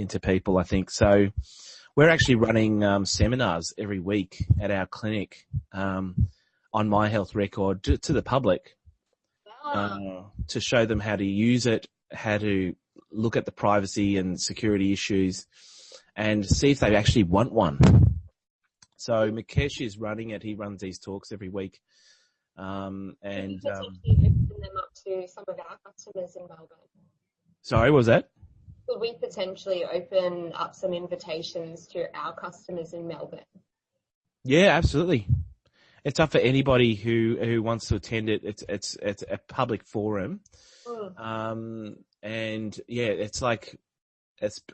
into people, I think. So we're actually running seminars every week at our clinic on My Health Record to the public to show them how to use it, how to look at the privacy and security issues, and see if they actually want one. So Mukesh is running it. He runs these talks every week. And potentially open them up to some of our customers in Melbourne. Sorry, what was that? Could we potentially open up some invitations to our customers in Melbourne? Yeah, absolutely. It's up for anybody who wants to attend it. It's a public forum. And yeah,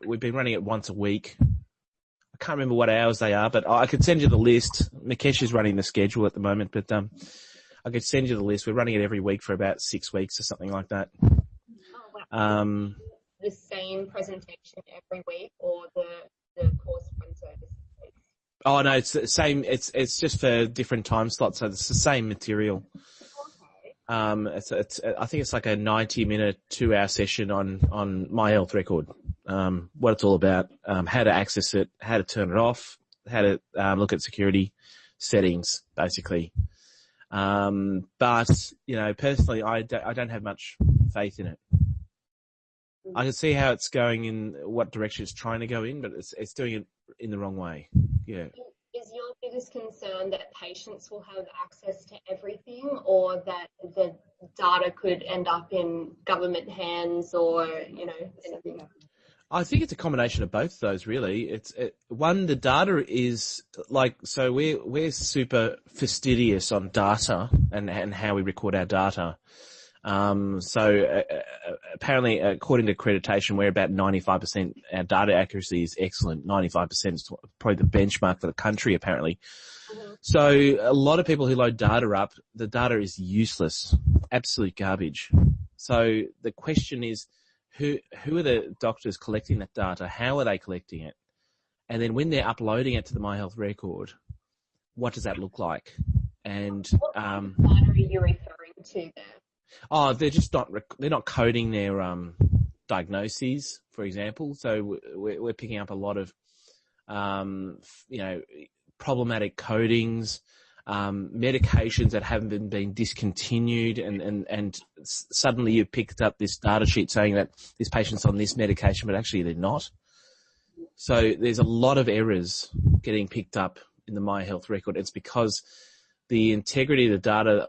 we've been running it once a week. I can't remember what hours they are, but I could send you the list. Mukesh is running the schedule at the moment, but I could send you the list. We're running it every week for about 6 weeks or something like that. Oh, wow. The same presentation every week, or the course runs over 6 weeks? Oh no, it's the same. It's just for different time slots, so it's the same material. Okay. I think it's like a 90-minute, 2-hour session on My Health Record. What it's all about, how to access it, how to turn it off, how to look at security settings, basically. But personally, I don't have much faith in it. I can see how it's going in what direction it's trying to go in, but it's doing it in the wrong way. Yeah. Is your biggest concern that patients will have access to everything, or that the data could end up in government hands, or anything? I think it's a combination of both of those, really. The data is so we're super fastidious on data and how we record our data. Apparently, according to accreditation, we're about 95%. Our data accuracy is excellent. 95% is probably the benchmark for the country, apparently. Mm-hmm. So a lot of people who load data up, the data is useless, absolute garbage. So the question is, who are the doctors collecting that data? How are they collecting it? And then when they're uploading it to the My Health Record, what does that look like? And what kind of data are you referring to there? Oh, they're not coding their diagnoses, for example. So we're picking up a lot of problematic codings, medications that haven't been discontinued, and suddenly you've picked up this data sheet saying that this patient's on this medication, but actually they're not. So there's a lot of errors getting picked up in the My Health Record. It's because the integrity of the data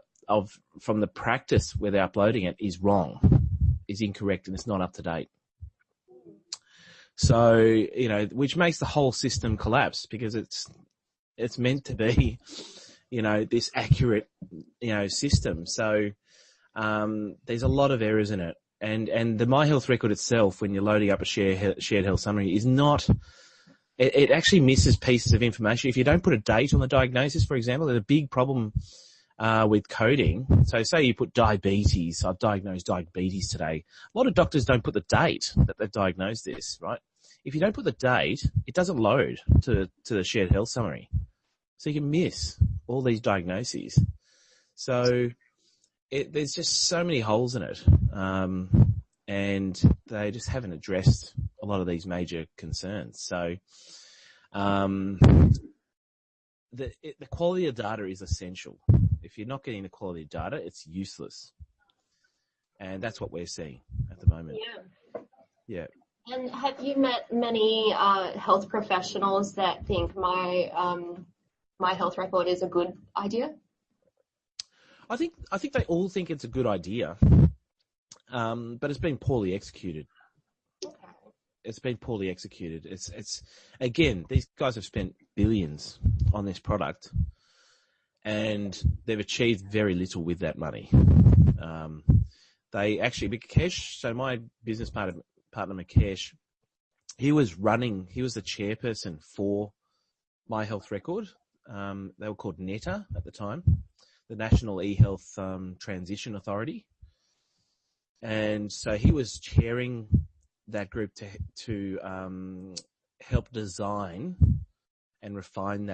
from the practice where they're uploading it is wrong, is incorrect, and it's not up to date. So, which makes the whole system collapse, because it's meant to be, this accurate, system. So, there's a lot of errors in it. And the My Health Record itself, when you're loading up a shared health summary, is not, it actually misses pieces of information. If you don't put a date on the diagnosis, for example, there's a big problem with coding. So say you put diabetes, I've diagnosed diabetes today. A lot of doctors don't put the date that they've diagnosed this, right? If you don't put the date, it doesn't load to the shared health summary. So you can miss all these diagnoses. So there's just so many holes in it. And they just haven't addressed a lot of these major concerns. So, the quality of data is essential. If you're not getting the quality of data, it's useless. And that's what we're seeing at the moment. Yeah. And have you met many health professionals that think My Health Record is a good idea? I think they all think it's a good idea, but it's been poorly executed. Okay. It's been poorly executed. It's again, these guys have spent billions on this product, and they've achieved very little with that money. Mukesh, so my business partner Mukesh, he was the chairperson for My Health Record. They were called NETA at the time, the National eHealth Transition Authority. And so he was chairing that group to help design and refine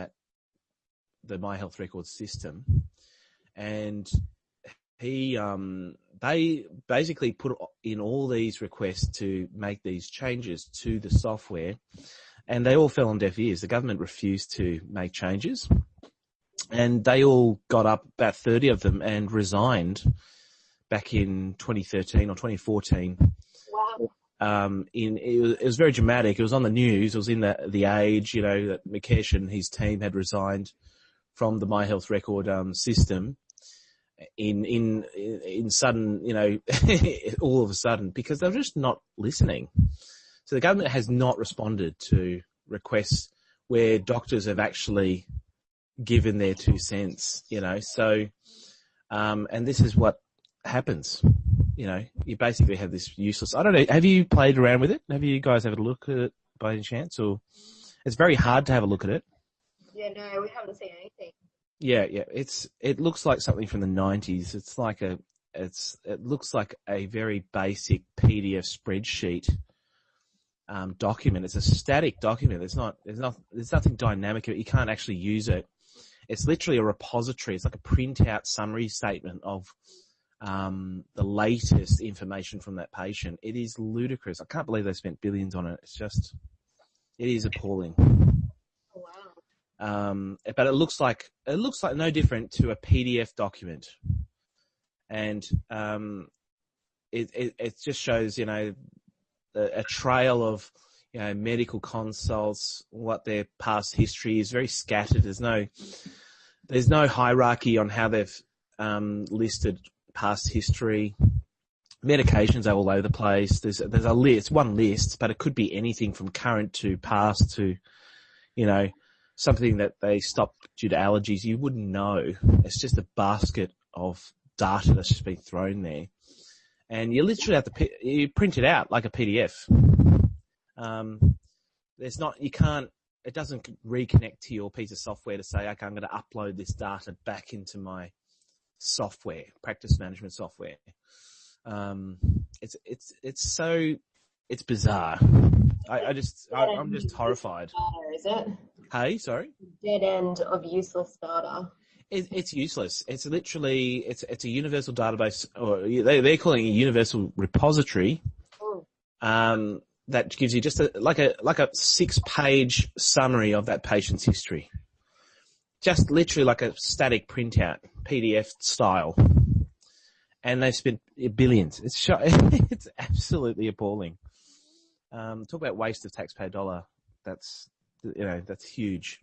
the My Health Record system. And they basically put in all these requests to make these changes to the software, and they all fell on deaf ears. The government refused to make changes, and they all got up, about 30 of them, and resigned back in 2013 or 2014. Wow. It was very dramatic. It was on the news. It was in the Age, that Mukesh and his team had resigned from the My Health Record system in sudden, all of a sudden, because they were just not listening. So the government has not responded to requests where doctors have actually given their 2 cents, So, and this is what happens. You basically have this useless. I don't know. Have you played around with it? Have you guys had a look at it by any chance? Or it's very hard to have a look at it. Yeah, no, we haven't seen anything. Yeah. It looks like something from the 90s. It looks like a very basic PDF spreadsheet document. It's a static document. There's nothing dynamic. You can't actually use it. It's literally a repository. It's like a printout summary statement of the latest information from that patient. It is ludicrous. I can't believe they spent billions on it. It is appalling. Oh, wow. But it looks like no different to a PDF document. And, it just shows, a trail of, medical consults, what their past history is, very scattered. There's no hierarchy on how they've, listed past history. Medications are all over the place. There's a list, one list, but it could be anything from current to past to, something that they stopped due to allergies. You wouldn't know. It's just a basket of data that's just been thrown there. And you literally have to, you print it out like a PDF. It doesn't reconnect to your piece of software to say, okay, I'm going to upload this data back into my software, practice management software. It's bizarre. I'm just horrified. Data, is it? Hey, sorry? Dead end of useless data. It's useless. It's literally, it's a universal database, or they're calling it a universal repository. That gives you just like a 6-page summary of that patient's history. Just literally like a static printout, PDF style. And they've spent billions. It's absolutely appalling. Talk about waste of taxpayer dollar. That's huge.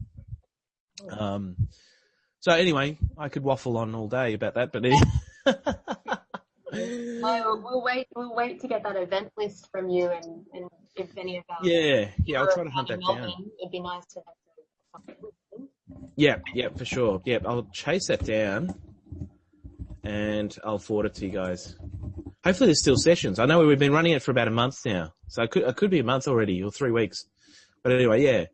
So anyway, I could waffle on all day about that, but We'll wait to get that event list from you, and if any of our I'll try to hunt that down. It'd be nice to have that. Yeah, for sure. Yeah, I'll chase that down and I'll forward it to you guys. Hopefully there's still sessions. I know we've been running it for about a month now, so it could be a month already or 3 weeks. But anyway, yeah.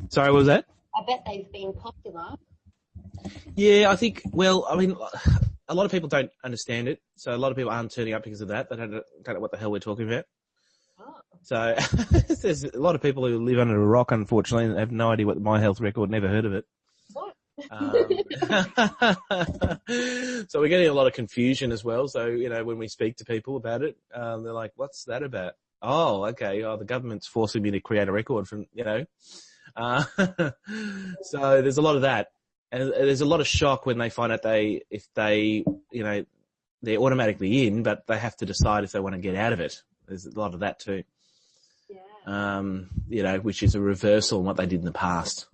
Sorry, what was that? I bet they've been popular. Yeah, I think, a lot of people don't understand it, so a lot of people aren't turning up because of that. They don't know what the hell we're talking about. Oh. So there's a lot of people who live under a rock, unfortunately, and have no idea what My Health Record, never heard of it. What? So we're getting a lot of confusion as well. So, when we speak to people about it, they're like, what's that about? Oh, okay. Oh, the government's forcing me to create a record from, so there's a lot of that. And there's a lot of shock when they find out they're automatically in, but they have to decide if they want to get out of it. There's a lot of that too. Yeah. Which is a reversal on what they did in the past.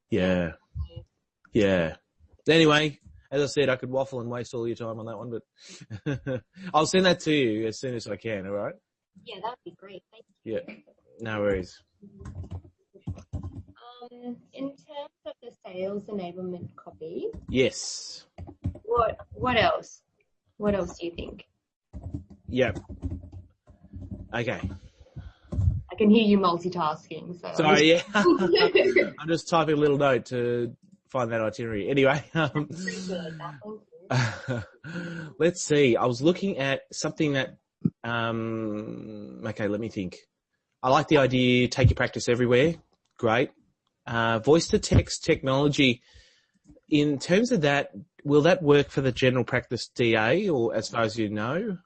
Yeah. Yeah. Anyway, as I said, I could waffle and waste all your time on that one, but I'll send that to you as soon as I can, all right? Yeah, that'd be great. Thank you. Yeah. No worries. In terms of the sales enablement copy, yes. What else? What else do you think? Yeah. Okay. I can hear you multitasking. So sorry, yeah. I'm just typing a little note to find that itinerary. Anyway, let's see. I was looking at something that, okay, let me think. I like the idea, take your practice everywhere. Great. Voice to text technology, in terms of that, will that work for the general practice DA, or as far as you know?